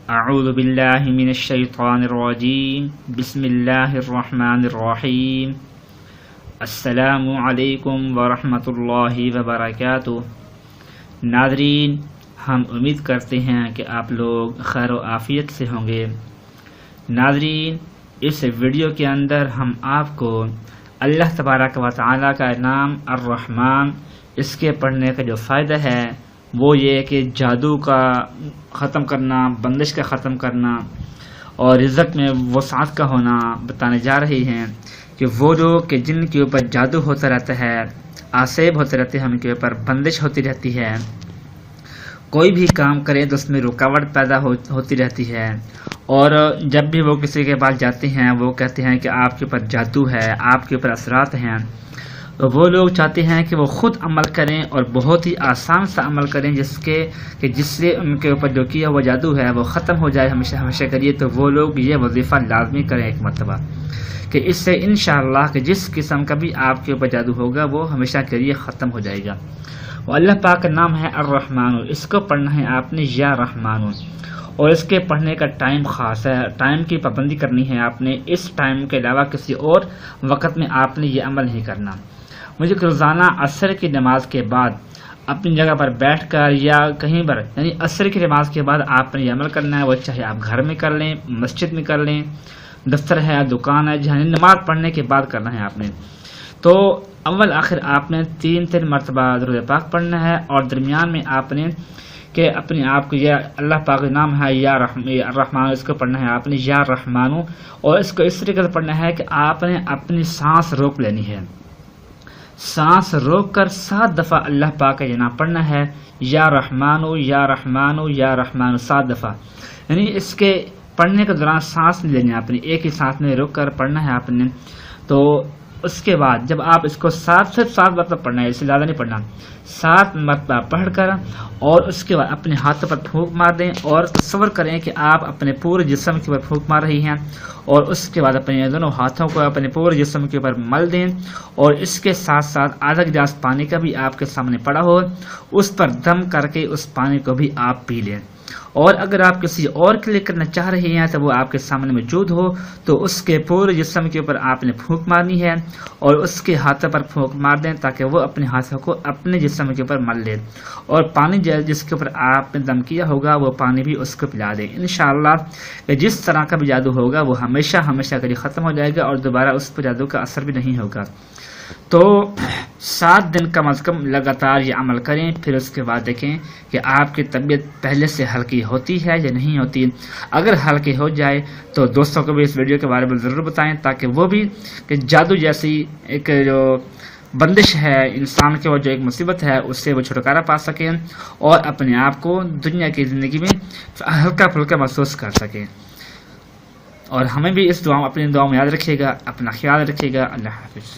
اعوذ باللہ من الشیطان الرجیم بسم اللہ الرحمن الرحیم السلام علیکم ورحمۃ اللہ وبرکاتہ۔ ناظرین، ہم امید کرتے ہیں کہ آپ لوگ خیر و عافیت سے ہوں گے۔ ناظرین، اس ویڈیو کے اندر ہم آپ کو اللہ تبارک و تعالیٰ کا نام الرحمن، اس کے پڑھنے کا جو فائدہ ہے وہ یہ کہ جادو کا ختم کرنا، بندش کا ختم کرنا اور رزق میں وسعت کا ہونا بتانے جا رہی ہیں کہ وہ لوگ کہ جن کے اوپر جادو ہوتا رہتا ہے، آسیب ہوتے رہتے ہیں، ان کے اوپر بندش ہوتی رہتی ہے، کوئی بھی کام کرے تو اس میں رکاوٹ پیدا ہوتی رہتی ہے، اور جب بھی وہ کسی کے پاس جاتے ہیں وہ کہتے ہیں کہ آپ کے اوپر جادو ہے، آپ کے اوپر اثرات ہیں، تو وہ لوگ چاہتے ہیں کہ وہ خود عمل کریں اور بہت ہی آسان سا عمل کریں جس سے ان کے اوپر جو کیا ہوا جادو ہے وہ ختم ہو جائے ہمیشہ ہمیشہ کریے۔ تو وہ لوگ یہ وظیفہ لازمی کریں ایک مرتبہ کہ اس سے انشاءاللہ کہ جس قسم کا بھی آپ کے اوپر جادو ہوگا وہ ہمیشہ کے لیے ختم ہو جائے گا۔ وہ اللہ پاک کا نام ہے الرحمن، اس کو پڑھنا ہے آپ نے یا رحمان، اور اس کے پڑھنے کا ٹائم خاص ہے، ٹائم کی پابندی کرنی ہے آپ نے، اس ٹائم کے علاوہ کسی اور وقت میں آپ نے یہ عمل نہیں کرنا۔ مجھے روزانہ عصر کی نماز کے بعد اپنی جگہ پر بیٹھ کر یا کہیں پر، یعنی عصر کی نماز کے بعد آپ نے یہ عمل کرنا ہے، وہ چاہے آپ گھر میں کر لیں، مسجد میں کر لیں، دفتر ہے، دکان ہے، جہاں نماز پڑھنے کے بعد کرنا ہے آپ نے۔ تو اول آخر آپ نے تین مرتبہ درود پاک پڑھنا ہے، اور درمیان میں آپ نے کہ اپنے آپ کو یہ اللہ پاک کا نام ہے یا الرحمن، اس کو پڑھنا ہے آپ نے یا رحمان، اور اس کو اس طریقے سے پڑھنا ہے کہ آپ نے اپنی سانس روک لینی ہے، سانس روک کر 7 دفعہ اللہ پاک کا یہ نام پڑھنا ہے، یا رحمان یا رحمان یا رحمان 7 دفعہ، یعنی اس کے پڑھنے کے دوران سانس نہیں لینی ہے آپ نے، ایک ہی سانس میں روک کر پڑھنا ہے آپ نے۔ تو اس کے بعد جب آپ اس کو 7 مرتبہ پڑھنا ہے، اس سے زیادہ نہیں پڑھنا، 7 مرتبہ پڑھ کر اور اس کے بعد اپنے ہاتھوں پر پھونک مار دیں، اور تصور کریں کہ آپ اپنے پورے جسم کے اوپر پھونک مار رہی ہیں، اور اس کے بعد اپنے دونوں ہاتھوں کو اپنے پورے جسم کے اوپر مل دیں، اور اس کے ساتھ ساتھ آدھا گلاس پانی کا بھی آپ کے سامنے پڑا ہو، اس پر دم کر کے اس پانی کو بھی آپ پی لیں، اور اگر آپ کسی اور کے لیے کرنا چاہ رہے ہیں تو وہ آپ کے سامنے موجود ہو تو اس کے پورے جسم کے اوپر آپ نے پھونک مارنی ہے، اور اس کے ہاتھوں پر پھونک مار دیں تاکہ وہ اپنے ہاتھوں کو اپنے جسم کے اوپر مل لے، اور پانی جس کے اوپر آپ نے دم کیا ہوگا وہ پانی بھی اس کو پلا دیں۔ انشاءاللہ کہ جس طرح کا بھی جادو ہوگا وہ ہمیشہ ہمیشہ کے لیے ختم ہو جائے گا، اور دوبارہ اس پر جادو کا اثر بھی نہیں ہوگا۔ تو 7 دن کم از کم لگاتار یہ عمل کریں، پھر اس کے بعد دیکھیں کہ آپ کی طبیعت پہلے سے ہلکی ہوتی ہے یا نہیں ہوتی۔ اگر ہلکی ہو جائے تو دوستوں کو بھی اس ویڈیو کے بارے میں ضرور بتائیں تاکہ وہ بھی کہ جادو جیسی ایک جو بندش ہے انسان کے، وہ جو ایک مصیبت ہے اس سے وہ چھٹکارا پا سکیں، اور اپنے آپ کو دنیا کی زندگی میں ہلکا پھلکا محسوس کر سکیں۔ اور ہمیں بھی اس اپنی دعاؤں میں یاد رکھیے گا، اپنا خیال رکھیے گا۔ اللہ حافظ۔